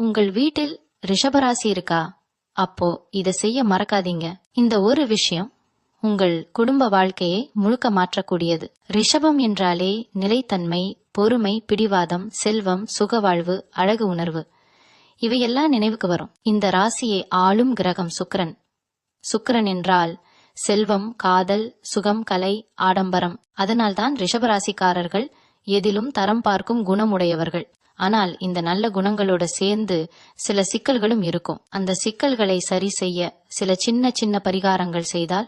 உங்கள் வீட்டில் ரிஷபராசி இருக்கா? அப்போ இத செய்ய மறக்காதீங்க. இந்த ஒரு விஷயம் உங்கள் குடும்ப வாழ்க்கையை முழுக்க மாற்றக்கூடியது. ரிஷபம் என்றாலே நிலைத்தன்மை, பொறுமை, பிடிவாதம், செல்வம், சுகவாழ்வு, அழகு உணர்வு இவையெல்லாம் நினைவுக்கு வரும். இந்த ராசியை ஆளும் கிரகம் சுக்கிரன். சுக்கிரன் என்றால் செல்வம், காதல், சுகம், கலை, ஆடம்பரம். அதனால்தான் ரிஷபராசிக்காரர்கள் எதிலும் தரம் பார்க்கும் குணமுடையவர்கள். ஆனால் இந்த நல்ல குணங்களோட சேர்ந்து சில சிக்கல்களும் இருக்கும். அந்த சிக்கல்களை சரி செய்ய சில சின்ன சின்ன பரிகாரங்கள் செய்தால்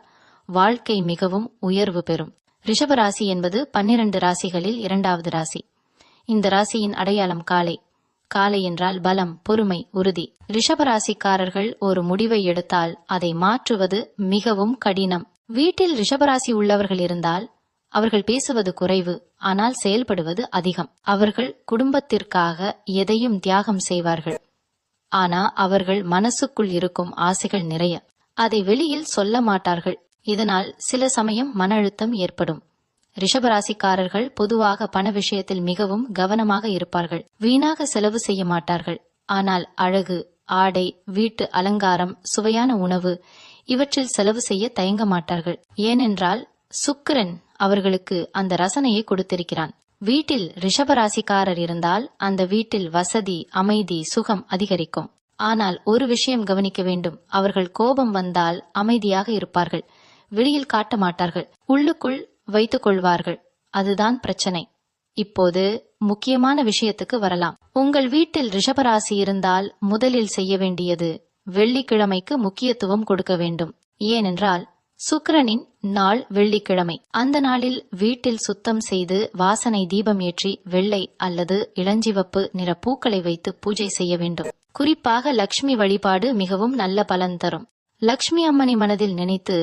வாழ்க்கை மிகவும் உயர்வு பெறும். ரிஷபராசி என்பது 12 ராசிகளில் 2வது ராசி. இந்த ராசியின் அடையாளம் காளை. காளை என்றால் பலம், பொறுமை, உறுதி. ரிஷபராசிக்காரர்கள் ஒரு முடிவை எடுத்தால் அதை மாற்றுவது மிகவும் கடினம். வீட்டில் ரிஷபராசி உள்ளவர்கள் இருந்தால் அவர்கள் பேசுவது குறைவு, ஆனால் செயல்படுவது அதிகம். அவர்கள் குடும்பத்திற்காக எதையும் தியாகம் செய்வார்கள். ஆனா அவர்கள் மனசுக்குள் இருக்கும் ஆசைகள் நிறைய. அதை வெளியில் சொல்ல மாட்டார்கள். இதனால் சில சமயம் மன அழுத்தம் ஏற்படும். ரிஷபராசிக்காரர்கள் பொதுவாக பண விஷயத்தில் மிகவும் கவனமாக இருப்பார்கள். வீணாக செலவு செய்ய மாட்டார்கள். ஆனால் அழகு, ஆடை, வீட்டு அலங்காரம், சுவையான உணவு இவற்றில் செலவு செய்ய தயங்க மாட்டார்கள். ஏனென்றால் சுக்கிரன் அவர்களுக்கு அந்த ரசனையை கொடுத்திருக்கிறான். வீட்டில் ரிஷபராசிக்காரர் இருந்தால் அந்த வீட்டில் வசதி, அமைதி, சுகம் அதிகரிக்கும். ஆனால் ஒரு விஷயம் கவனிக்க வேண்டும். அவர்கள் கோபம் வந்தால் அமைதியாக இருப்பார்கள். வெளியில் காட்ட மாட்டார்கள். உள்ளுக்குள் வைத்துக் கொள்வார்கள். அதுதான் பிரச்சனை. இப்போது முக்கியமான விஷயத்துக்கு வரலாம். உங்கள் வீட்டில் ரிஷபராசி இருந்தால் முதலில் செய்ய வேண்டியது வெள்ளிக்கிழமைக்கு முக்கியத்துவம் கொடுக்க வேண்டும். ஏனென்றால் சுக்கிரனின் நாள் வெள்ளிக்கிழமை. அந்த நாளில் வீட்டில் சுத்தம் செய்து வாசனை தீபம் ஏற்றி வெள்ளை அல்லது இளஞ்சிவப்பு நிற பூக்களை வைத்து பூஜை செய்ய வேண்டும். குறிப்பாக லக்ஷ்மி வழிபாடு மிகவும் நல்ல பலன் தரும். லக்ஷ்மி அம்மனை மனதில் நினைத்து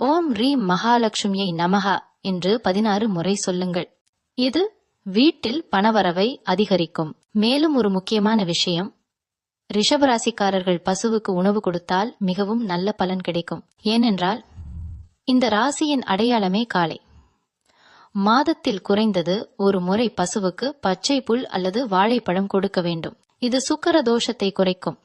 ஓம் ரீம் மகாலட்சுமியை நமஹா என்று 16 முறை சொல்லுங்கள். இது வீட்டில் பணவரவை அதிகரிக்கும். மேலும் ஒரு முக்கியமான விஷயம், ரிஷபராசிக்காரர்கள் பசுவுக்கு உணவு கொடுத்தால் மிகவும் நல்ல பலன் கிடைக்கும். ஏனென்றால் இந்த ராசியின் அடையாளமே காளை. மாதத்தில் குறைந்தது ஒரு முறை பசுவுக்கு பச்சை புல் அல்லது வாழைப்பழம் கொடுக்க வேண்டும். இது சுக்கிர தோஷத்தை குறைக்கும்.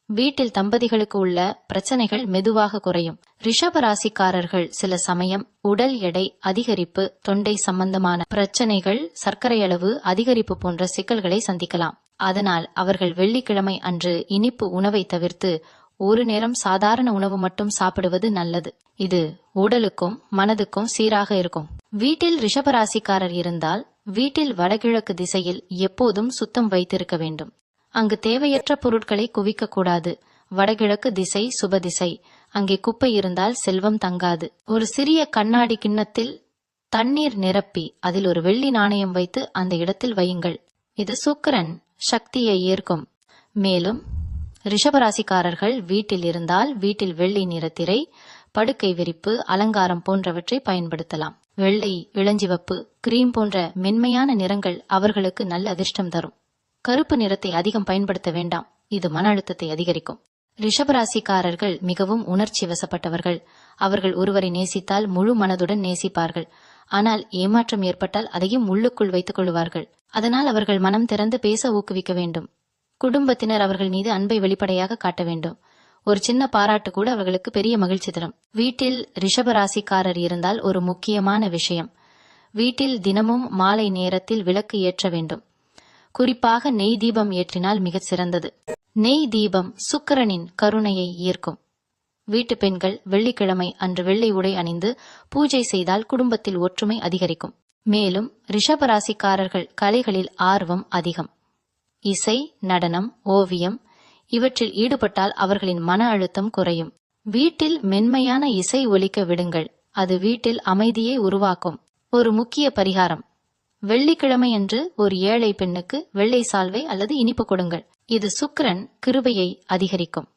வீட்டில் தம்பதிகளுக்கு உள்ள பிரச்சனைகள் மெதுவாக குறையும். ரிஷபராசிக்காரர்கள் சில சமயம் உடல் எடை அதிகரிப்பு, தொண்டை சம்பந்தமான பிரச்சனைகள், சர்க்கரை அளவு அதிகரிப்பு போன்ற சிக்கல்களை சந்திக்கலாம். அதனால் அவர்கள் வெள்ளிக்கிழமை அன்று இனிப்பு உணவை தவிர்த்து ஒரு நேரம் சாதாரண உணவு மட்டும் சாப்பிடுவது நல்லது. இது உடலுக்கும் மனதுக்கும் சீராக இருக்கும். வீட்டில் ரிஷபராசிக்காரர் இருந்தால் வீட்டில் வடகிழக்கு திசையில் எப்போதும் சுத்தம் வைத்திருக்க வேண்டும். அங்கு தேவையற்ற பொருட்களை குவிக்க கூடாது. வடகிழக்கு திசை சுப திசை. அங்கே குப்பை இருந்தால் செல்வம் தங்காது. ஒரு சிறிய கண்ணாடி கிண்ணத்தில் தண்ணீர் நிரப்பி அதில் ஒரு வெள்ளி நாணயம் வைத்து அந்த இடத்தில் வையுங்கள். இது சுக்கிரன் சக்தியை ஏற்கும். மேலும் ரிஷபராசிக்காரர்கள் வீட்டில் இருந்தால் வீட்டில் வெள்ளி நிறத்திரை, படுக்கை விரிப்பு, அலங்காரம் போன்றவற்றை பயன்படுத்தலாம். வெள்ளை, இளஞ்சிவப்பு, கிரீம் போன்ற மென்மையான நிறங்கள் அவர்களுக்கு நல்ல அதிர்ஷ்டம் தரும். கருப்பு நிறத்தை அதிகம் பயன்படுத்த வேண்டாம். இது மன அழுத்தத்தை அதிகரிக்கும். ரிஷபராசிக்காரர்கள் மிகவும் உணர்ச்சி வசப்பட்டவர்கள். அவர்கள் ஒருவரை நேசித்தால் முழு மனதுடன் நேசிப்பார்கள். ஆனால் ஏமாற்றம் ஏற்பட்டால் அதையும் உள்ளுக்குள் வைத்துக் கொள்வார்கள். அதனால் அவர்கள் மனம் திறந்து பேச ஊக்குவிக்க வேண்டும். குடும்பத்தினர் அவர்கள் மீது அன்பை வெளிப்படையாக காட்ட வேண்டும். ஒரு சின்ன பாராட்டு கூட அவர்களுக்கு பெரிய மகிழ்ச்சி தரும். வீட்டில் ரிஷபராசிக்காரர் இருந்தால் ஒரு முக்கியமான விஷயம், வீட்டில் தினமும் மாலை நேரத்தில் விளக்கு ஏற்ற வேண்டும். குறிப்பாக நெய் தீபம் ஏற்றினால் மிகச் சிறந்தது. நெய் தீபம் சுக்கிரனின் கருணையை ஈர்க்கும். வீட்டு பெண்கள் வெள்ளிக்கிழமை அன்று வெள்ளை உடை அணிந்து பூஜை செய்தால் குடும்பத்தில் ஒற்றுமை அதிகரிக்கும். மேலும் ரிஷபராசிக்காரர்கள் கலைகளில் ஆர்வம் அதிகம். இசை, நடனம், ஓவியம் இவற்றில் ஈடுபட்டால் அவர்களின் மன அழுத்தம் குறையும். வீட்டில் மென்மையான இசை ஒலிக்க விடுங்கள். அது வீட்டில் அமைதியை உருவாக்கும். ஒரு முக்கிய பரிகாரம், வெள்ளிக்கிழமையன்று ஒரு ஏழை பெண்ணுக்கு வெள்ளை சால்வை அல்லது இனிப்பு கொடுங்கள். இது சுக்கிரன் கிருபையை அதிகரிக்கும்.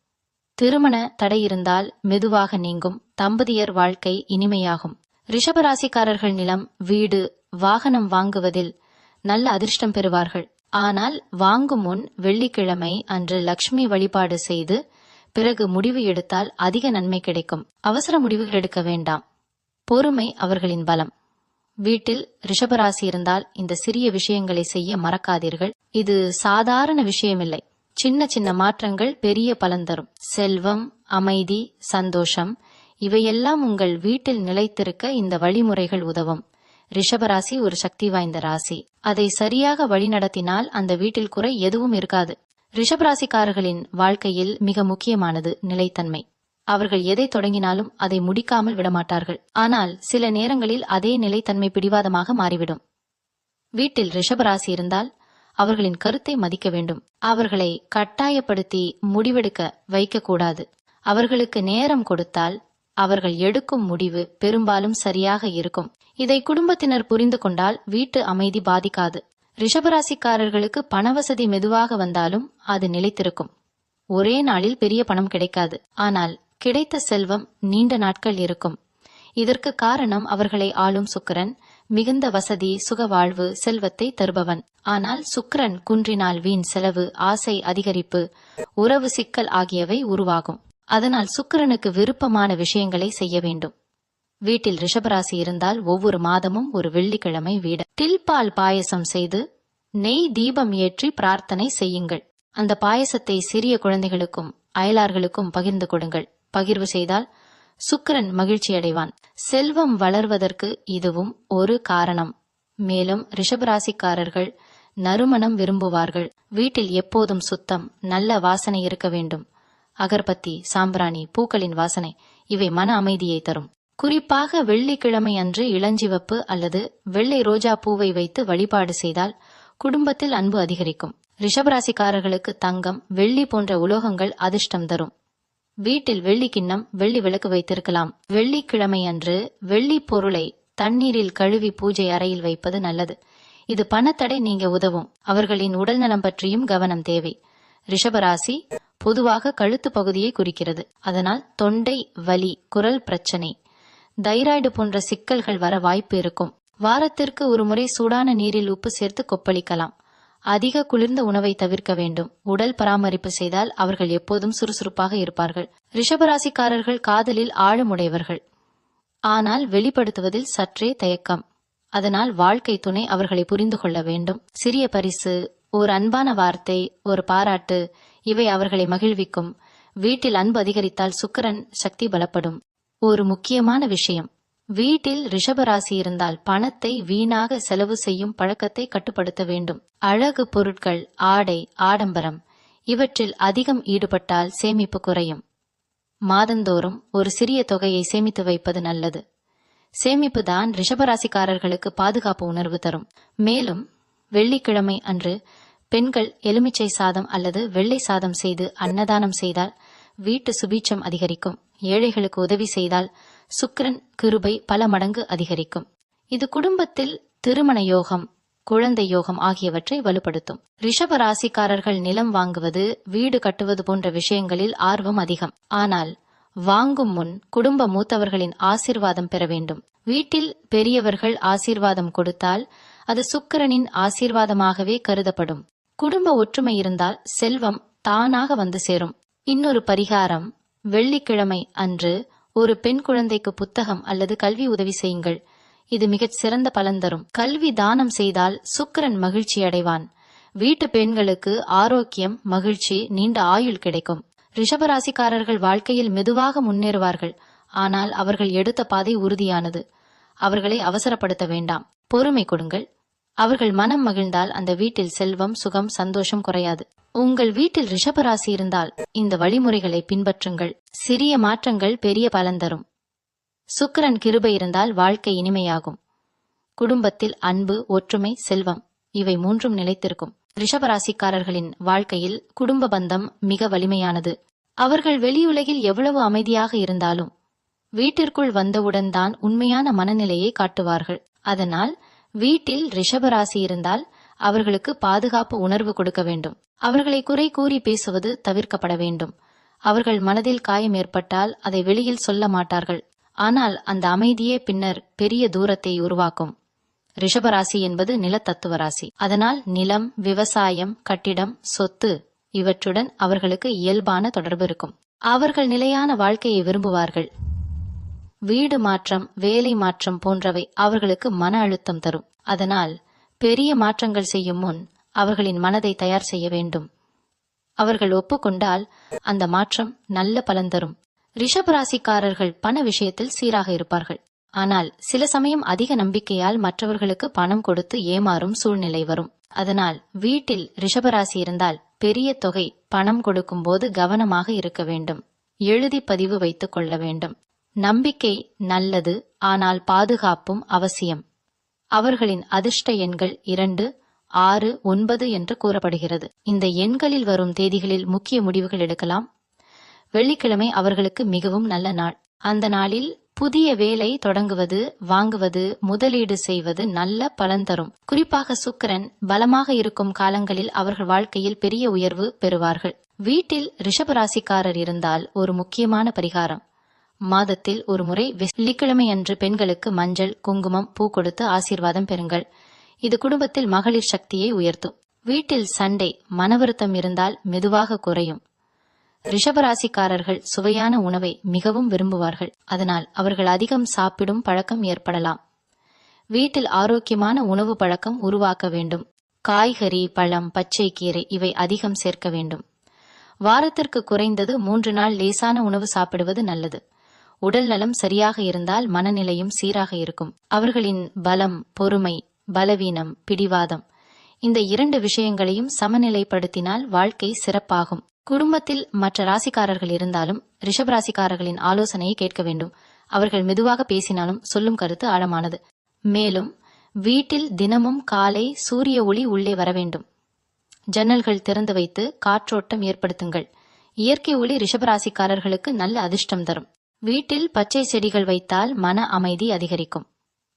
திருமண தடை இருந்தால் மெதுவாக நீங்கும். தம்பதியர் வாழ்க்கை இனிமையாகும். ரிஷபராசிக்காரர்கள் நிலம், வீடு, வாகனம் வாங்குவதில் நல்ல அதிர்ஷ்டம் பெறுவார்கள். ஆனால் வாங்கும் முன் வெள்ளிக்கிழமை அன்று லக்ஷ்மி வழிபாடு செய்து பிறகு முடிவு எடுத்தால் அதிக நன்மை கிடைக்கும். அவசர முடிவுகள் எடுக்க வேண்டாம். பொறுமை அவர்களின் பலம். வீட்டில் ரிஷபராசி இருந்தால் இந்த சிறிய விஷயங்களை செய்ய மறக்காதீர்கள். இது சாதாரண விஷயமில்லை. சின்ன சின்ன மாற்றங்கள் பெரிய பலன் தரும். செல்வம், அமைதி, சந்தோஷம் இவையெல்லாம் உங்கள் வீட்டில் நிலைத்திருக்க இந்த வழிமுறைகள் உதவும். ரிஷபராசி ஒரு சக்தி வாய்ந்த ராசி. அதை சரியாக வழிநடத்தினால் அந்த வீட்டில் குறை எதுவும் இருக்காது. ரிஷபராசிக்காரர்களின் வாழ்க்கையில் மிக முக்கியமானது நிலைத்தன்மை. அவர்கள் எதை தொடங்கினாலும் அதை முடிக்காமல் விடமாட்டார்கள். ஆனால் சில நேரங்களில் அதே நிலைத்தன்மை பிடிவாதமாக மாறிவிடும். வீட்டில் ரிஷபராசி இருந்தால் அவர்களின் கருத்தை மதிக்க வேண்டும். அவர்களை கட்டாயப்படுத்தி முடிவெடுக்க வைக்கக்கூடாது. அவர்களுக்கு நேரம் கொடுத்தால் அவர்கள் எடுக்கும் முடிவு பெரும்பாலும் சரியாக இருக்கும். இதை குடும்பத்தினர் புரிந்து கொண்டால் வீட்டு அமைதி பாதிக்காது. ரிஷபராசிக்காரர்களுக்கு பணவசதி மெதுவாக வந்தாலும் அது நிலைத்திருக்கும். ஒரே நாளில் பெரிய பணம் கிடைக்காது. ஆனால் கிடைத்த செல்வம் நீண்ட நாட்கள் இருக்கும். இதற்கு காரணம் அவர்களை ஆளும் சுக்கிரன் மிகுந்த வசதி, சுகவாழ்வு, செல்வத்தை தருபவன். ஆனால் சுக்கிரன் குன்றினால் வீண் செலவு, ஆசை அதிகரிப்பு, உறவு சிக்கல் ஆகியவை உருவாகும். அதனால் சுக்கிரனுக்கு விருப்பமான விஷயங்களை செய்ய வேண்டும். வீட்டில் ரிஷபராசி இருந்தால் ஒவ்வொரு மாதமும் ஒரு வெள்ளிக்கிழமை வீட்டில் பால் பாயசம் செய்து நெய் தீபம் ஏற்றி பிரார்த்தனை செய்யுங்கள். அந்த பாயசத்தை சிறிய குழந்தைகளுக்கும் அயலார்களுக்கும் பகிர்ந்து கொடுங்கள். பகிர்வு செய்தால் சுக்கிரன் மகிழ்ச்சி அடைவான். செல்வம் வளர்வதற்கு இதுவும் ஒரு காரணம். மேலும் ரிஷபராசிக்காரர்கள் நறுமணம் விரும்புவார்கள். வீட்டில் எப்போதும் சுத்தம், நல்ல வாசனை இருக்க வேண்டும். அகர்பத்தி, சாம்பிராணி, பூக்களின் வாசனை இவை மன அமைதியை தரும். குறிப்பாக வெள்ளிக்கிழமை அன்று இளஞ்சிவப்பு அல்லது வெள்ளை ரோஜா பூவை வைத்து வழிபாடு செய்தால் குடும்பத்தில் அன்பு அதிகரிக்கும். ரிஷபராசிக்காரர்களுக்கு தங்கம், வெள்ளி போன்ற உலோகங்கள் அதிர்ஷ்டம் தரும். வீட்டில் வெள்ளி கிண்ணம், வெள்ளி விளக்கு வைத்திருக்கலாம். வெள்ளிக்கிழமை அன்று வெள்ளி பொருளை தண்ணீரில் கழுவி பூஜை அறையில் வைப்பது நல்லது. இது பணத்தடை நீங்க உதவும். அவர்களின் உடல் நலம் பற்றியும் கவனம் தேவை. ரிஷபராசி பொதுவாக கழுத்து பகுதியை குறிக்கிறது. அதனால் தொண்டை வலி, குரல் பிரச்சனை, தைராய்டு போன்ற சிக்கல்கள் வர வாய்ப்பு இருக்கும். வாரத்திற்கு ஒரு முறை சூடான நீரில் உப்பு சேர்த்து கொப்பளிக்கலாம். அதிக குளிர்ந்த உணவை தவிர்க்க வேண்டும். உடல் பராமரிப்பு செய்தால் அவர்கள் எப்போதும் சுறுசுறுப்பாக இருப்பார்கள். ரிஷபராசிக்காரர்கள் காதலில் ஆழமுடையவர்கள். ஆனால் வெளிப்படுத்துவதில் சற்றே தயக்கம். அதனால் வாழ்க்கை துணை அவர்களை புரிந்து கொள்ள வேண்டும். சிறிய பரிசு, ஒரு அன்பான வார்த்தை, ஒரு பாராட்டு இவை அவர்களை மகிழ்விக்கும். வீட்டில் அன்பு அதிகரித்தால் சுக்கிரன் சக்தி பலப்படும். ஒரு முக்கியமான விஷயம், வீட்டில் ரிஷபராசி இருந்தால் பணத்தை வீணாக செலவு செய்யும் பழக்கத்தை கட்டுப்படுத்த வேண்டும். அழகு பொருட்கள், ஆடை, ஆடம்பரம் இவற்றில் அதிகம் ஈடுபட்டால் சேமிப்பு குறையும். மாதந்தோறும் ஒரு சிறிய தொகையை சேமித்து வைப்பது நல்லது. சேமிப்பு தான் ரிஷபராசிக்காரர்களுக்கு பாதுகாப்பு உணர்வு தரும். மேலும் வெள்ளிக்கிழமை அன்று பெண்கள் எலுமிச்சை சாதம் அல்லது வெள்ளை சாதம் செய்து அன்னதானம் செய்தால் வீட்டு சுபீட்சம் அதிகரிக்கும். ஏழைகளுக்கு உதவி செய்தால் சுக்கிரன் கிருபை பல மடங்கு அதிகரிக்கும். இது குடும்பத்தில் திருமண யோகம், குழந்தை யோகம் ஆகியவற்றை வலுப்படுத்தும். ரிஷப ராசிக்காரர்கள் நிலம் வாங்குவது, வீடு கட்டுவது போன்ற விஷயங்களில் ஆர்வம் அதிகம். ஆனால் வாங்கும் முன் குடும்ப மூத்தவர்களின் ஆசீர்வாதம் பெற வேண்டும். வீட்டில் பெரியவர்கள் ஆசீர்வாதம் கொடுத்தால் அது சுக்கிரனின் ஆசீர்வாதமாகவே கருதப்படும். குடும்ப ஒற்றுமை இருந்தால் செல்வம் தானாக வந்து சேரும். இன்னொரு பரிகாரம், வெள்ளிக்கிழமை அன்று ஒரு பெண் குழந்தைக்கு புத்தகம் அல்லது கல்வி உதவி செய்யுங்கள். இது மிகச் சிறந்த பலன் தரும். கல்வி தானம் செய்தால் சுக்கிரன் மகிழ்ச்சி அடைவான். வீட்டு பெண்களுக்கு ஆரோக்கியம், மகிழ்ச்சி, நீண்ட ஆயுள் கிடைக்கும். ரிஷபராசிக்காரர்கள் வாழ்க்கையில் மெதுவாக முன்னேறுவார்கள். ஆனால் அவர்கள் எடுத்த பாதை உறுதியானது. அவர்களை அவசரப்படுத்த வேண்டாம். பொறுமை கொடுங்கள். அவர்கள் மனம் மகிழ்ந்தால் அந்த வீட்டில் செல்வம், சுகம், சந்தோஷம் குறையாது. உங்கள் வீட்டில் ரிஷபராசி இருந்தால் இந்த வழிமுறைகளை பின்பற்றுங்கள். சிறிய மாற்றங்கள் பெரிய பலன் தரும். சுக்கிரன் கிருபை இருந்தால் வாழ்க்கை இனிமையாகும். குடும்பத்தில் அன்பு, ஒற்றுமை, செல்வம் இவை மூன்றும் நிலைத்திருக்கும். ரிஷபராசிக்காரர்களின் வாழ்க்கையில் குடும்ப பந்தம் மிக வலிமையானது. அவர்கள் வெளியுலகில் எவ்வளவு அமைதியாக இருந்தாலும் வீட்டிற்குள் வந்தவுடன் தான் உண்மையான மனநிலையை காட்டுவார்கள். அதனால் வீட்டில் ரிஷபராசி இருந்தால் அவர்களுக்கு பாதுகாப்பு உணர்வு கொடுக்க வேண்டும். அவர்களை குறை கூறி பேசுவது தவிர்க்கப்பட வேண்டும். அவர்கள் மனதில் காயம் ஏற்பட்டால் அதை வெளியில் சொல்ல மாட்டார்கள். ஆனால் அந்த அமைதியே பின்னர் பெரிய தூரத்தை உருவாக்கும். ரிஷபராசி என்பது நிலத்தத்துவ ராசி. அதனால் நிலம், விவசாயம், கட்டிடம், சொத்து இவற்றுடன் அவர்களுக்கு இயல்பான தொடர்பு இருக்கும். அவர்கள் நிலையான வாழ்க்கையை விரும்புவார்கள். வீடு மாற்றம், வேலை மாற்றம் போன்றவை அவர்களுக்கு மன அழுத்தம் தரும். அதனால் பெரிய மாற்றங்கள் செய்யும் முன் அவர்களின் மனதை தயார் செய்ய வேண்டும். அவர்கள் ஒப்புக்கொண்டால் அந்த மாற்றம் நல்ல பலன் தரும். ரிஷபராசிக்காரர்கள் பண விஷயத்தில் சீராக இருப்பார்கள். ஆனால் சில சமயம் அதிக நம்பிக்கையால் மற்றவர்களுக்கு பணம் கொடுத்து ஏமாறும் சூழ்நிலை வரும். அதனால் வீட்டில் ரிஷபராசி இருந்தால் பெரிய தொகை பணம் கொடுக்கும் போது கவனமாக இருக்க வேண்டும். எழுதி பதிவு வைத்துக் கொள்ள வேண்டும். நம்பிக்கை நல்லது, ஆனால் பாதுகாப்பும் அவசியம். அவர்களின் அதிர்ஷ்ட எண்கள் 2, 6, 9 என்று கூறப்படுகிறது. இந்த எண்களில் வரும் தேதிகளில் முக்கிய முடிவுகள் எடுக்கலாம். வெள்ளிக்கிழமை அவர்களுக்கு மிகவும் நல்ல நாள். அந்த நாளில் புதிய வேலை தொடங்குவது, வாங்குவது, முதலீடு செய்வது நல்ல பலன் தரும். குறிப்பாக சுக்கிரன் பலமாக இருக்கும் காலங்களில் அவர்கள் வாழ்க்கையில் பெரிய உயர்வு பெறுவார்கள். வீட்டில் ரிஷபராசிக்காரர் இருந்தால் ஒரு முக்கியமான பரிகாரம். மாதத்தில் ஒரு முறை வெள்ளிக்கிழமை அன்று பெண்களுக்கு மஞ்சள், குங்குமம், பூ கொடுத்து ஆசீர்வாதம் பெறுங்கள். இது குடும்பத்தில் மகளிர் சக்தியை உயர்த்தும். வீட்டில் சண்டை, மனவருத்தம் இருந்தால் மெதுவாக குறையும். ரிஷபராசிக்காரர்கள் சுவையான உணவை மிகவும் விரும்புவார்கள். அதனால் அவர்கள் அதிகம் சாப்பிடும் பழக்கம் ஏற்படலாம். வீட்டில் ஆரோக்கியமான உணவு பழக்கம் உருவாக்க வேண்டும். காய்கறி, பழம், பச்சை கீரை இவை அதிகம் சேர்க்க வேண்டும். வாரத்திற்கு குறைந்தது 3 நாள் லேசான உணவு சாப்பிடுவது நல்லது. உடல் நலம் சரியாக இருந்தால் மனநிலையும் சீராக இருக்கும். அவர்களின் பலம், பொறுமை, பலவீனம், பிடிவாதம் இந்த 2 விஷயங்களையும் சமநிலைப்படுத்தினால் வாழ்க்கை சிறப்பாகும். குடும்பத்தில் மற்ற ராசிக்காரர்கள் இருந்தாலும் ரிஷபராசிக்காரர்களின் ஆலோசனையை கேட்க வேண்டும். அவர்கள் மெதுவாக பேசினாலும் சொல்லும் கருத்து ஆழமானது. மேலும் வீட்டில் தினமும் காலை சூரிய ஒளி உள்ளே வர வேண்டும். ஜன்னல்கள் திறந்து வைத்து காற்றோட்டம் ஏற்படுத்துங்கள். இயற்கை ஒளி ரிஷபராசிக்காரர்களுக்கு நல்ல அதிர்ஷ்டம் தரும். வீட்டில் பச்சை செடிகள் வைத்தால் மன அமைதி அதிகரிக்கும்.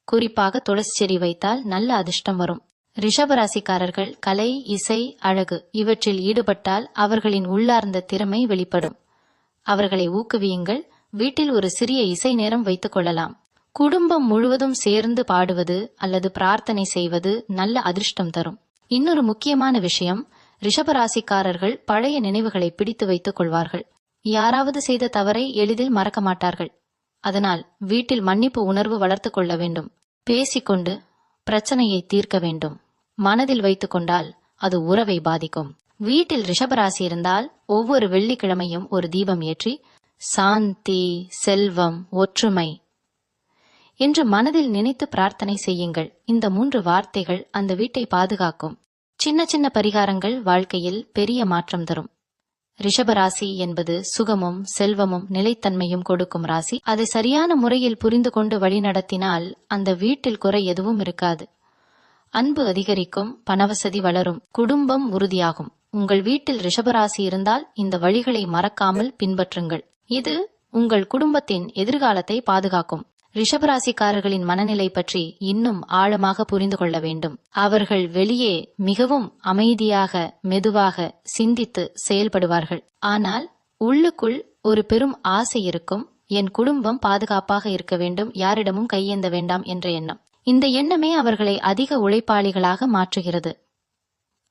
குறிப்பாக துளசி செடி வைத்தால் நல்ல அதிர்ஷ்டம் வரும். ரிஷபராசிக்காரர்கள் கலை, இசை, அழகு இவற்றில் ஈடுபட்டால் அவர்களின் உள்ளார்ந்த திறமை வெளிப்படும். அவர்களை ஊக்குவியுங்கள். வீட்டில் ஒரு சிறிய இசை நேரம் வைத்துக் கொள்ளலாம். குடும்பம் முழுவதும் சேர்ந்து பாடுவது அல்லது பிரார்த்தனை செய்வது நல்ல அதிர்ஷ்டம் தரும். இன்னொரு முக்கியமான விஷயம், ரிஷபராசிக்காரர்கள் பழைய நினைவுகளை பிடித்து வைத்துக் கொள்வார்கள். யாராவது செய்த தவறை எளிதில் மறக்க மாட்டார்கள். அதனால் வீட்டில் மன்னிப்பு உணர்வு வளர்த்து கொள்ள வேண்டும். பேசிக்கொண்டு பிரச்சனையை தீர்க்க வேண்டும். மனதில் வைத்துக் கொண்டால் அது உறவை பாதிக்கும். வீட்டில் ரிஷபராசி இருந்தால் ஒவ்வொரு வெள்ளிக்கிழமையும் ஒரு தீபம் ஏற்றி சாந்தி, செல்வம், ஒற்றுமை என்று மனதில் நினைத்து பிரார்த்தனை செய்யுங்கள். இந்த 3 வார்த்தைகள் அந்த வீட்டை பாதுகாக்கும். சின்ன சின்ன பரிகாரங்கள் வாழ்க்கையில் பெரிய மாற்றம் தரும். ரிஷபராசி என்பது சுகமும் செல்வமும் நிலைத்தன்மையும் கொடுக்கும் ராசி. அதை சரியான முறையில் புரிந்து கொண்டு வழிநடத்தினால் அந்த வீட்டில் குறை எதுவும் இருக்காது. அன்பு அதிகரிக்கும், பணவசதி வளரும், குடும்பம் உறுதியாகும். உங்கள் வீட்டில் ரிஷபராசி இருந்தால் இந்த வழிகளை மறக்காமல் பின்பற்றுங்கள். இது உங்கள் குடும்பத்தின் எதிர்காலத்தை பாதுகாக்கும். ரிஷபராசிக்காரர்களின் மனநிலை பற்றி இன்னும் ஆழமாக புரிந்து கொள்ள வேண்டும். அவர்கள் வெளியே மிகவும் அமைதியாக, மெதுவாக சிந்தித்து செயல்படுவார்கள். ஆனால் உள்ளுக்குள் ஒரு பெரும் ஆசை இருக்கும். என் குடும்பம் பாதுகாப்பாக இருக்க வேண்டும், யாரிடமும் கையேந்த வேண்டாம் என்ற எண்ணம். இந்த எண்ணமே அவர்களை அதிக உழைப்பாளிகளாக மாற்றுகிறது.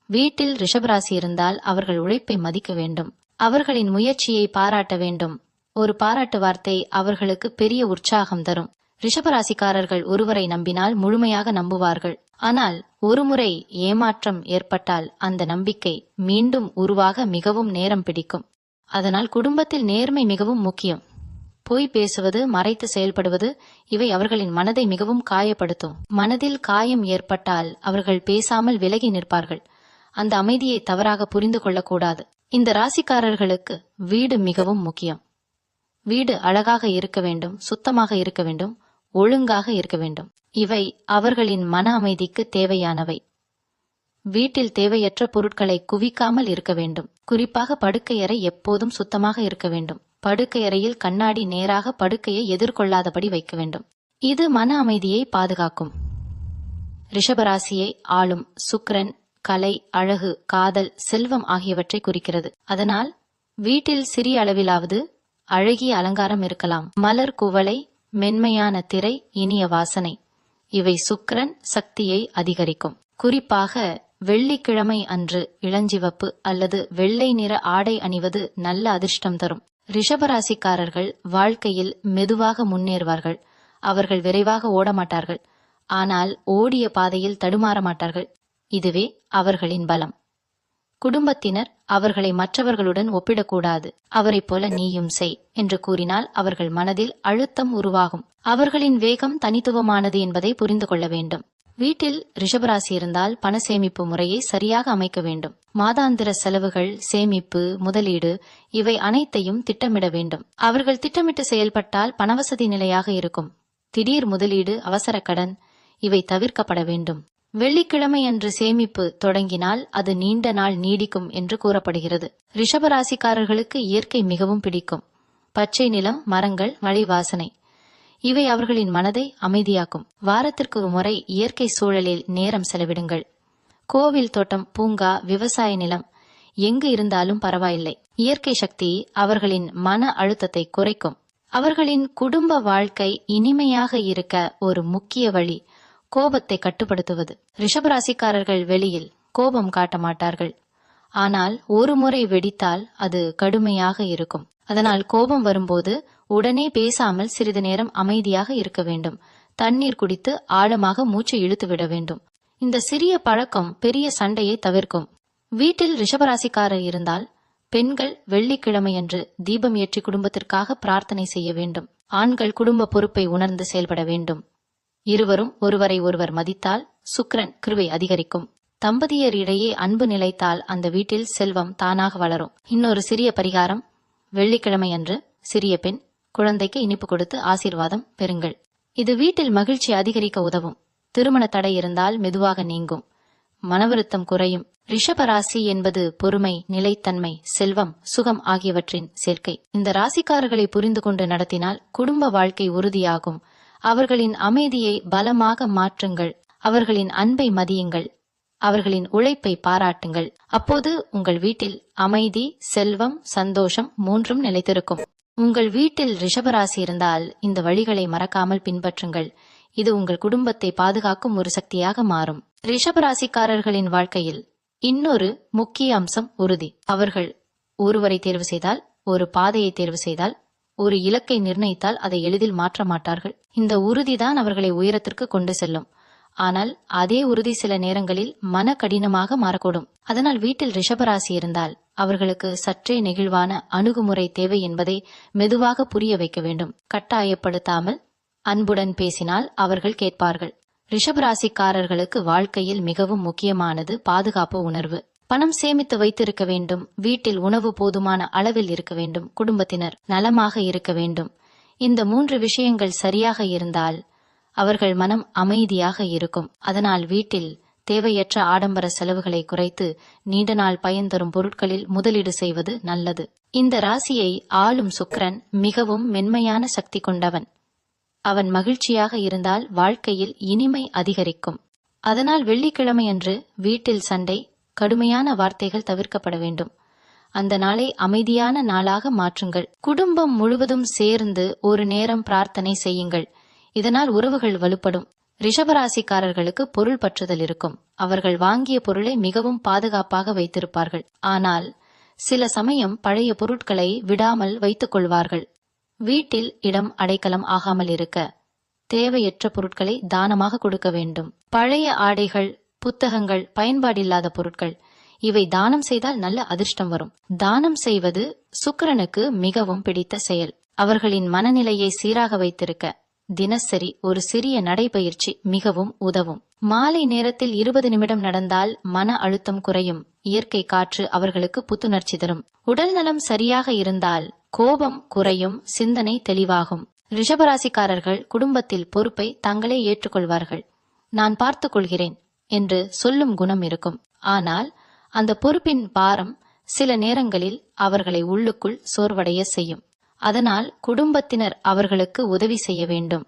வீட்டில் ரிஷபராசி இருந்தால் அவர்கள் உழைப்பை மதிக்க வேண்டும். அவர்களின் முயற்சியை பாராட்ட வேண்டும். ஒரு பாராட்டு வார்த்தை அவர்களுக்கு பெரிய உற்சாகம் தரும். ரிஷபராசிக்காரர்கள் ஒருவரை நம்பினால் முழுமையாக நம்புவார்கள். ஆனால் ஒருமுறை ஏமாற்றம் ஏற்பட்டால் அந்த நம்பிக்கை மீண்டும் உருவாக மிகவும் நேரம் பிடிக்கும். அதனால் குடும்பத்தில் நேர்மை மிகவும் முக்கியம். பொய் பேசுவது, மறைத்து செயல்படுவது இவை அவர்களின் மனதை மிகவும் காயப்படுத்தும். மனதில் காயம் ஏற்பட்டால் அவர்கள் பேசாமல் விலகி நிற்பார்கள். அந்த அமைதியை தவறாக புரிந்து கொள்ளக்கூடாது. இந்த ராசிக்காரர்களுக்கு வீடு மிகவும் முக்கியம். வீடு அழகாக இருக்க வேண்டும், சுத்தமாக இருக்க வேண்டும், ஒழுங்காக இருக்க வேண்டும். இவை அவர்களின் மன அமைதிக்கு தேவையானவை. வீட்டில் தேவையற்ற பொருட்களை குவிக்காமல் இருக்க வேண்டும். குறிப்பாக படுக்கையறை எப்போதும் சுத்தமாக இருக்க வேண்டும். படுக்கையறையில் கண்ணாடி நேராக படுக்கையை எதிர்கொள்ளாதபடி வைக்க வேண்டும். இது மன அமைதியை பாதுகாக்கும். ரிஷபராசியை ஆளும் சுக்கிரன் கலை, அழகு, காதல், செல்வம் ஆகியவற்றை குறிக்கிறது. அதனால் வீட்டில் சிறிய அளவிலாவது அழகிய அலங்காரம் இருக்கலாம். மலர் குவளை, மென்மையான திரை, இனிய வாசனை இவை சுக்கிரன் சக்தியை அதிகரிக்கும். குறிப்பாக வெள்ளிக்கிழமை அன்று இளஞ்சிவப்பு அல்லது வெள்ளை நிற ஆடை அணிவது நல்ல அதிர்ஷ்டம் தரும். ரிஷபராசிக்காரர்கள் வாழ்க்கையில் மெதுவாக முன்னேறுவார்கள். அவர்கள் விரைவாக ஓடமாட்டார்கள். ஆனால் ஓடிய பாதையில் தடுமாற மாட்டார்கள். இதுவே அவர்களின் பலம். குடும்பத்தினர் அவர்களை மற்றவர்களுடன் ஒப்பிடக்கூடாது. அவரைப் போல நீயும் செய் என்று கூறினால் அவர்கள் மனதில் அழுத்தம் உருவாகும். அவர்களின் வேகம் தனித்துவமானது என்பதை புரிந்து கொள்ள வேண்டும். வீட்டில் ரிஷபராசி இருந்தால் பண சேமிப்பு முறையை சரியாக அமைக்க வேண்டும். மாதாந்திர செலவுகள், சேமிப்பு, முதலீடு இவை அனைத்தையும் திட்டமிட வேண்டும். அவர்கள் திட்டமிட்டு செயல்பட்டால் பணவசதி நிலையாக இருக்கும். திடீர் முதலீடு, அவசர கடன் இவை தவிர்க்கப்பட வேண்டும். வெள்ளிக்கிழமை அன்று சேமிப்பு தொடங்கினால் அது நீண்ட நாள் நீடிக்கும் என்று கூறப்படுகிறது. ரிஷபராசிக்காரர்களுக்கு இயற்கை மிகவும் பிடிக்கும். பச்சை நிலம், மரங்கள், மழை வாசனை இவை அவர்களின் மனதை அமைதியாக்கும். வாரத்திற்கு ஒரு முறை இயற்கை சூழலில் நேரம் செலவிடுங்கள். கோவில், தோட்டம், பூங்கா, விவசாய நிலம் எங்கு இருந்தாலும் பரவாயில்லை. இயற்கை சக்தி அவர்களின் மன அழுத்தத்தை குறைக்கும். அவர்களின் குடும்ப வாழ்க்கை இனிமையாக இருக்க ஒரு முக்கிய வழி கோபத்தை கட்டுப்படுத்துவது. ரிஷபராசிக்காரர்கள் வெளியில் கோபம் காட்ட மாட்டார்கள். ஆனால் ஒரு முறை வெடித்தால் அது கடுமையாக இருக்கும். அதனால் கோபம் வரும்போது உடனே பேசாமல் சிறிது நேரம் அமைதியாக இருக்க வேண்டும். தண்ணீர் குடித்து ஆழமாக மூச்சு இழுத்து விட வேண்டும். இந்த சிறிய பழக்கம் பெரிய சண்டையை தவிர்க்கும். வீட்டில் ரிஷபராசிக்காரர் இருந்தால் பெண்கள் வெள்ளிக்கிழமையன்று தீபம் ஏற்றி குடும்பத்திற்காக பிரார்த்தனை செய்ய வேண்டும். ஆண்கள் குடும்ப பொறுப்பை உணர்ந்து செயல்பட வேண்டும். இருவரும் ஒருவரை ஒருவர் மதித்தால் சுக்கிரன் கிருபை அதிகரிக்கும். தம்பதியர் இடையே அன்பு நிலைத்தால் அந்த வீட்டில் செல்வம் தானாக வளரும். இன்னொரு சிறிய பரிகாரம்: வெள்ளிக்கிழமை அன்று சிறிய பெண் குழந்தைக்கு இனிப்பு கொடுத்து ஆசீர்வாதம் பெறுங்கள். இது வீட்டில் மகிழ்ச்சி அதிகரிக்க உதவும். திருமண தடை இருந்தால் மெதுவாக நீங்கும். மனவருத்தம் குறையும். ரிஷபராசி என்பது பொறுமை, நிலைத்தன்மை, செல்வம், சுகம் ஆகியவற்றின் சேர்க்கை. இந்த ராசிக்காரர்களை புரிந்து கொண்டு நடத்தினால் குடும்ப வாழ்க்கை உறுதியாகும். அவர்களின் அமைதியை பலமாக மாற்றுங்கள். அவர்களின் அன்பை மதியுங்கள். அவர்களின் உழைப்பை பாராட்டுங்கள். அப்போது உங்கள் வீட்டில் அமைதி, செல்வம், சந்தோஷம் மூன்றும் நிலைத்திருக்கும். உங்கள் வீட்டில் ரிஷபராசி இருந்தால் இந்த வழிகளை மறக்காமல் பின்பற்றுங்கள். இது உங்கள் குடும்பத்தை பாதுகாக்கும் ஒரு சக்தியாக மாறும். ரிஷபராசிக்காரர்களின் வாழ்க்கையில் இன்னொரு முக்கிய அம்சம் உறுதி. அவர்கள் ஒருவரை தேர்வு செய்தால், ஒரு பாதையை தேர்வு செய்தால், ஒரு இலக்கை நிர்ணயித்தால் அதை எளிதில் மாற்ற மாட்டார்கள். இந்த உறுதிதான் அவர்களை உயரத்திற்கு கொண்டு செல்லும். ஆனால் அதே உறுதி சில நேரங்களில் மன கடினமாக மாறக்கூடும். அதனால் வீட்டில் ரிஷபராசி இருந்தால் அவர்களுக்கு சற்றே நெகிழ்வான அணுகுமுறை தேவை என்பதை மெதுவாக புரிய வைக்க வேண்டும். கட்டாயப்படுத்தாமல் அன்புடன் பேசினால் அவர்கள் கேட்பார்கள். ரிஷபராசிக்காரர்களுக்கு வாழ்க்கையில் மிகவும் முக்கியமானது பாதுகாப்பு உணர்வு. பணம் சேமித்து வைத்திருக்க வேண்டும். வீட்டில் உணவு போதுமான அளவில் இருக்க வேண்டும். குடும்பத்தினர் நலமாக இருக்க வேண்டும். இந்த 3 விஷயங்கள் சரியாக இருந்தால் அவர்கள் மனம் அமைதியாக இருக்கும். அதனால் வீட்டில் தேவையற்ற ஆடம்பர செலவுகளை குறைத்து நீண்ட நாள் பயன் தரும் பொருட்களில் முதலீடு செய்வது நல்லது. இந்த ராசியை ஆளும் சுக்கிரன் மிகவும் மென்மையான சக்தி கொண்டவன். அவன் மகிழ்ச்சியாக இருந்தால் வாழ்க்கையில் இனிமை அதிகரிக்கும். அதனால் வெள்ளிக்கிழமையன்று வீட்டில் சண்டை, கடுமையான வார்த்தைகள் தவிர்க்கப்பட வேண்டும். அந்த நாளை அமைதியான நாளாக மாற்றுங்கள். குடும்பம் முழுவதும் சேர்ந்து ஒரு நேரம் பிரார்த்தனை செய்யுங்கள். இதனால் உறவுகள் வலுப்படும். ரிஷபராசிக்காரர்களுக்கு பொருள் பற்றுதல் இருக்கும். அவர்கள் வாங்கிய பொருளை மிகவும் பாதுகாப்பாக வைத்திருப்பார்கள். ஆனால் சில சமயம் பழைய பொருட்களை விடாமல் வைத்துக் கொள்வார்கள். வீட்டில் இடம் அடைக்கலம் ஆகாமல் இருக்க தேவையற்ற பொருட்களை தானமாக கொடுக்க வேண்டும். பழைய ஆடைகள், புத்தகங்கள், பயன்பாடில்லாத பொருட்கள் இவை தானம் செய்தால் நல்ல அதிர்ஷ்டம் வரும். தானம் செய்வது சுக்கிரனுக்கு மிகவும் பிடித்த செயல். அவர்களின் மனநிலையை சீராக வைத்திருக்க தினசரி ஒரு சிறிய நடைபயிற்சி மிகவும் உதவும். மாலை நேரத்தில் 20 நிமிடம் நடந்தால் மன அழுத்தம் குறையும். இயற்கை காற்று அவர்களுக்கு புத்துணர்ச்சி தரும். உடல் நலம் சரியாக இருந்தால் கோபம் குறையும், சிந்தனை தெளிவாகும். ரிஷபராசிக்காரர்கள் குடும்பத்தில் பொறுப்பை தங்களே ஏற்றுக்கொள்வார்கள். நான் பார்த்துக் கொள்கிறேன் என்று சொல்லும் குணம் இருக்கும். ஆனால் அந்த பொறுப்பின் பாரம் சில நேரங்களில் அவர்களை உள்ளுக்குள் சோர்வடைய செய்யும். அதனால் குடும்பத்தினர் அவர்களுக்கு உதவி செய்ய வேண்டும்.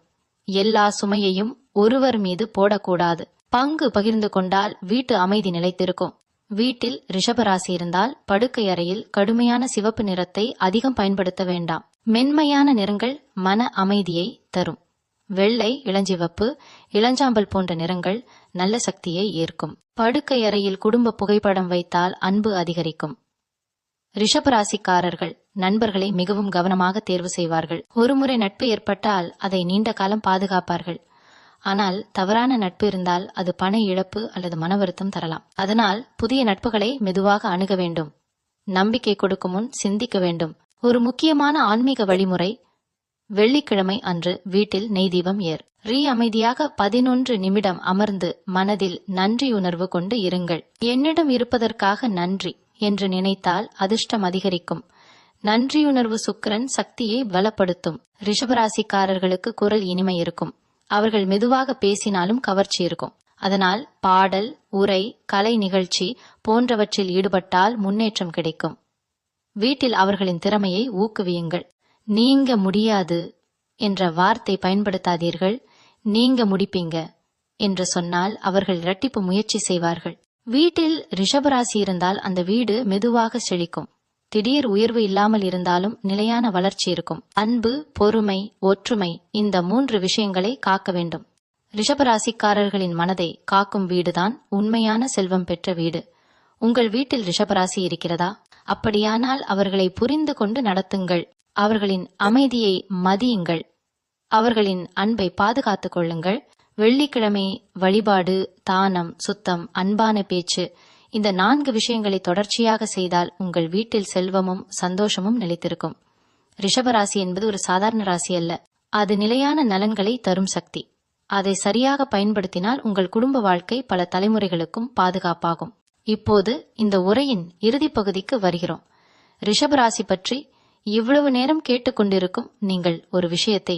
எல்லா சுமையையும் ஒருவர் மீது போடக்கூடாது. பங்கு பகிர்ந்து கொண்டால் வீட்டு அமைதி நிலைத்திருக்கும். வீட்டில் ரிஷபராசி இருந்தால் படுக்கை அறையில் கடுமையான சிவப்பு நிறத்தை அதிகம் பயன்படுத்த வேண்டாம். மென்மையான நிறங்கள் மன அமைதியை தரும். வெள்ளை, இளஞ்சிவப்பு, இளஞ்சாம்பல் போன்ற நிறங்கள் நல்ல சக்தியை ஏற்கும். படுக்கை அறையில் குடும்ப புகைப்படம் வைத்தால் அன்பு அதிகரிக்கும். ரிஷபராசிக்காரர்கள் நண்பர்களை மிகவும் கவனமாக தேர்வு செய்வார்கள். ஒருமுறை நட்பு ஏற்பட்டால் அதை நீண்ட காலம் பாதுகாப்பார்கள். ஆனால் தவறான நட்பு இருந்தால் அது பண இழப்பு அல்லது மன வருத்தம் தரலாம். அதனால் புதிய நட்புகளை மெதுவாக அணுக வேண்டும். நம்பிக்கை கொடுக்கும் முன் சிந்திக்க வேண்டும். ஒரு முக்கியமான ஆன்மீக வழிமுறை, வெள்ளிக்கிழமை அன்று வீட்டில் நெய் தீபம் அமைதியாக 11 நிமிடம் அமர்ந்து மனதில் நன்றியுணர்வு கொண்டு இருங்கள். என்னிடம் இருப்பதற்காக நன்றி என்று நினைத்தால் அதிர்ஷ்டம் அதிகரிக்கும். நன்றியுணர்வு சுக்கிரன் சக்தியை பலப்படுத்தும். ரிஷபராசிக்காரர்களுக்கு குரல் இனிமை இருக்கும். அவர்கள் மெதுவாக பேசினாலும் கவர்ச்சி இருக்கும். அதனால் பாடல், உரை, கலை நிகழ்ச்சி போன்றவற்றில் ஈடுபட்டால் முன்னேற்றம் கிடைக்கும். வீட்டில் அவர்களின் திறமையை ஊக்குவியுங்கள். நீங்க முடியாது என்ற வார்த்தை பயன்படுத்தாதீர்கள். நீங்க முடிப்பீங்க என்று சொன்னால் அவர்கள் இரட்டிப்பு முயற்சி செய்வார்கள். வீட்டில் ரிஷபராசி இருந்தால் அந்த வீடு மெதுவாக செழிக்கும். திடீர் உயர்வு இல்லாமல் இருந்தாலும் நிலையான வளர்ச்சி இருக்கும். அன்பு, பொறுமை, ஒற்றுமை, இந்த 3 விஷயங்களை காக்க வேண்டும். ரிஷபராசிக்காரர்களின் மனதை காக்கும் வீடுதான் உண்மையான செல்வம் பெற்ற வீடு. உங்கள் வீட்டில் ரிஷபராசி இருக்கிறதா? அப்படியானால் அவர்களை புரிந்து கொண்டு நடத்துங்கள். அவர்களின் அமைதியை மதியுங்கள். அவர்களின் அன்பை பாதுகாத்துக் கொள்ளுங்கள். வெள்ளிக்கிழமை வழிபாடு, தானம், சுத்தம், அன்பான பேச்சு, இந்த 4 விஷயங்களை தொடர்ச்சியாக செய்தால் உங்கள் வீட்டில் செல்வமும் சந்தோஷமும் நிலைத்திருக்கும். ரிஷபராசி என்பது ஒரு சாதாரண ராசி அல்ல. அது நிலையான நலன்களை தரும் சக்தி. அதை சரியாக பயன்படுத்தினால் உங்கள் குடும்ப வாழ்க்கை பல தலைமுறைகளுக்கும் பாதுகாப்பாகும். இப்போது இந்த உரையின் இறுதி பகுதிக்கு வருகிறோம். ரிஷபராசி பற்றி இவ்வளவு நேரம் கேட்டுக்கொண்டிருக்கும் நீங்கள் ஒரு விஷயத்தை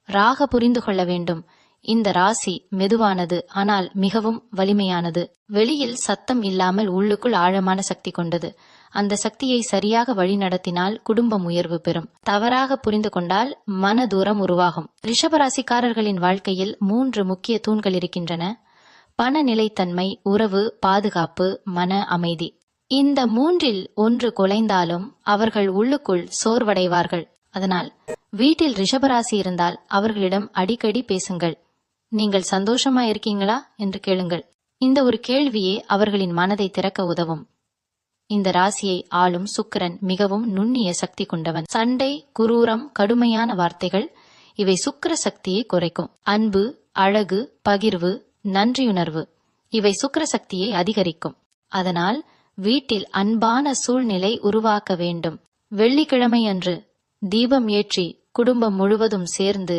ராக புரிந்து கொள்ள வேண்டும். இந்த ராசி மெதுவானது, ஆனால் மிகவும் வலிமையானது. வெளியில் சத்தம் இல்லாமல் உள்ளுக்குள் ஆழமான சக்தி கொண்டது. அந்த சக்தியை சரியாக வழிநடத்தினால் குடும்பம் உயர்வு பெறும். தவறாக புரிந்து கொண்டால் மன தூரம் உருவாகும். ரிஷபராசிக்காரர்களின் வாழ்க்கையில் 3 முக்கிய தூண்கள் இருக்கின்றன: பண நிலைத்தன்மை, உறவு, பாதுகாப்பு, மன அமைதி. இந்த 3இல் ஒன்று குலைந்தாலும் அவர்கள் உள்ளுக்குள் சோர்வடைவார்கள். அதனால் வீட்டில் ரிஷபராசி இருந்தால் அவர்களிடம் அடிக்கடி பேசுங்கள். நீங்கள் சந்தோஷமா இருக்கீங்களா என்று கேளுங்கள். இந்த ஒரு கேள்வியே அவர்களின் மனதை திறக்க உதவும். இந்த ராசியை ஆளும் சுக்கிரன் மிகவும் நுண்ணிய சக்தி கொண்டவன். சண்டை, குரூரம், கடுமையான வார்த்தைகள் இவை சுக்கிர சக்தியை குறைக்கும். அன்பு, அழகு, பகிர்வு, நன்றியுணர்வு இவை சுக்கிர சக்தியை அதிகரிக்கும். அதனால் வீட்டில் அன்பான சூழ்நிலை உருவாக்க வேண்டும். வெள்ளிக்கிழமை அன்று தீபம் ஏற்றி குடும்பம் முழுவதும் சேர்ந்து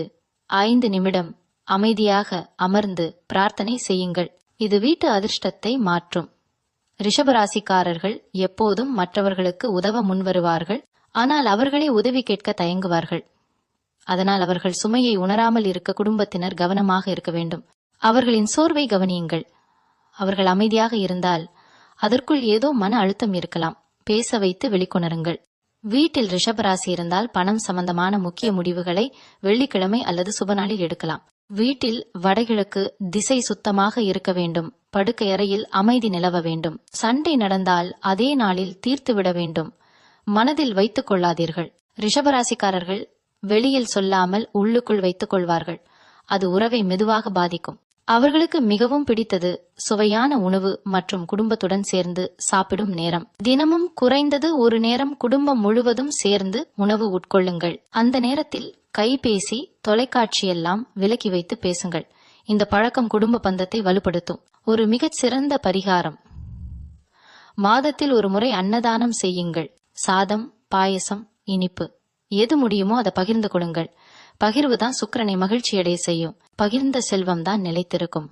5 நிமிடம் அமைதியாக அமர்ந்து பிரார்த்தனை செய்யுங்கள். இது வீட்டு அதிர்ஷ்டத்தை மாற்றும். ரிஷபராசிக்காரர்கள் எப்போதும் மற்றவர்களுக்கு உதவ முன்வருவார்கள். ஆனால் அவர்களே உதவி கேட்க தயங்குவார்கள். அதனால் அவர்கள் சுமையை உணராமல் இருக்க குடும்பத்தினர் கவனமாக இருக்க வேண்டும். அவர்களின் சோர்வை கவனியுங்கள். அவர்கள் அமைதியாக இருந்தால் அதற்குள் ஏதோ மன அழுத்தம் இருக்கலாம். பேச வைத்து வெளிக்கொணருங்கள். வீட்டில் ரிஷபராசி இருந்தால் பணம் சம்பந்தமான முக்கிய முடிவுகளை வெள்ளிக்கிழமை அல்லது சுபநாளில் எடுக்கலாம். வீட்டில் வடகிழக்கு திசை சுத்தமாக இருக்க வேண்டும். படுக்கை அறையில் அமைதி நிலவ வேண்டும். சண்டை நடந்தால் அதே நாளில் தீர்த்துவிட வேண்டும். மனதில் வைத்துக் கொள்ளாதீர்கள். ரிஷபராசிக்காரர்கள் வெளியில் சொல்லாமல் உள்ளுக்குள் வைத்துக் கொள்வார்கள். அது உறவை மெதுவாக பாதிக்கும். அவர்களுக்கு மிகவும் பிடித்தது சுவையான உணவு மற்றும் குடும்பத்துடன் சேர்ந்து சாப்பிடும் நேரம். தினமும் குறைந்தது ஒரு நேரம் குடும்பம் முழுவதும் சேர்ந்து உணவு உட்கொள்ளுங்கள். அந்த நேரத்தில் கைபேசி, தொலைக்காட்சியெல்லாம் விலக்கி வைத்து பேசுங்கள். இந்த பழக்கம் குடும்ப பந்தத்தை வலுப்படுத்தும். ஒரு மிகச் சிறந்த பரிகாரம்: மாதத்தில் ஒரு முறை அன்னதானம் செய்யுங்கள். சாதம், பாயசம், இனிப்பு எது முடியுமோ அதை பகிர்ந்து கொள்ளுங்கள். பகிர்வுதான் சுக்கிரனை மகிழ்ச்சியடைய செய்யும். பகிர்ந்த செல்வம் தான் நிலைத்திருக்கும்.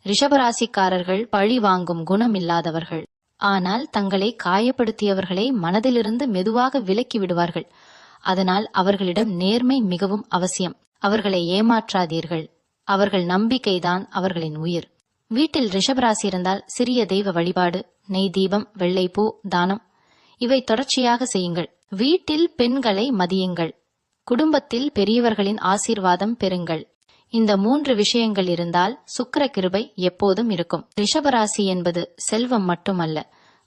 ரிஷபராசிக்காரர்கள் பழி வாங்கும் குணம் இல்லாதவர்கள். ஆனால் தங்களை காயப்படுத்தியவர்களை மனதிலிருந்து மெதுவாக விலக்கி விடுவார்கள். அதனால் அவர்களிடம் நேர்மை மிகவும் அவசியம். அவர்களை ஏமாற்றாதீர்கள். அவர்கள் நம்பிக்கைதான் அவர்களின் உயிர். வீட்டில் ரிஷபராசி இருந்தால் சிறிய தெய்வ வழிபாடு, நெய் தீபம், வெள்ளைப்பூ தானம் இவை தொடர்ச்சியாக செய்யுங்கள். வீட்டில் பெண்களை மதியுங்கள். குடும்பத்தில் பெரியவர்களின் ஆசீர்வாதம் பெறுங்கள். இந்த 3 விஷயங்கள் இருந்தால் சுக்கிர கிருபை எப்போதும் இருக்கும். ரிஷபராசி என்பது செல்வம் மட்டுமல்ல,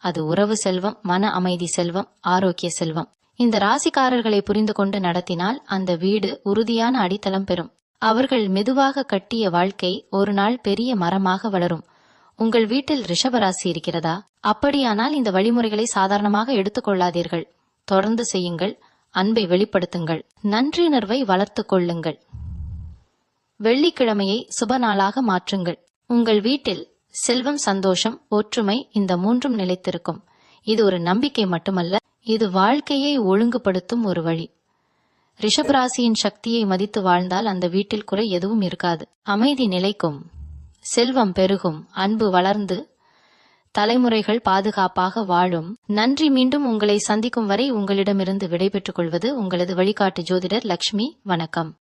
அது உறவு செல்வம், மன அமைதி செல்வம், ஆரோக்கிய செல்வம். இந்த ராசிக்காரர்களை புரிந்து கொண்டு நடத்தினால் அந்த வீடு உறுதியான அடித்தளம் பெறும். அவர்கள் மெதுவாக கட்டிய வாழ்க்கை ஒரு நாள் பெரிய மரமாக வளரும். உங்கள் வீட்டில் ரிஷபராசி இருக்கிறதா? அப்படியானால் இந்த வழிமுறைகளை சாதாரணமாக எடுத்துக்கொள்ளாதீர்கள். தொடர்ந்து செய்யுங்கள். அன்பை வெளிப்படுத்துங்கள். நன்றியுணர்வை வளர்த்துக் கொள்ளுங்கள். வெள்ளிக்கிழமையை சுப நாளாக மாற்றுங்கள். உங்கள் வீட்டில் செல்வம், சந்தோஷம், ஒற்றுமை இந்த மூன்றும் நிலைத்திருக்கும். இது ஒரு நம்பிக்கை மட்டுமல்ல, இது வாழ்க்கையை ஒழுங்குபடுத்தும் ஒரு வழி. ரிஷபராசியின் சக்தியை மதித்து வாழ்ந்தால் அந்த வீட்டில் குறை எதுவும் இருக்காது. அமைதி நிலைக்கும், செல்வம் பெருகும், அன்பு வளர்ந்து தலைமுறைகள் பாதுகாப்பாக வாழும். நன்றி. மீண்டும் உங்களை சந்திக்கும் வரை உங்களிடமிருந்து விடைபெற்றுக் கொள்வது உங்களது வழிகாட்டு ஜோதிடர் லக்ஷ்மி. வணக்கம்.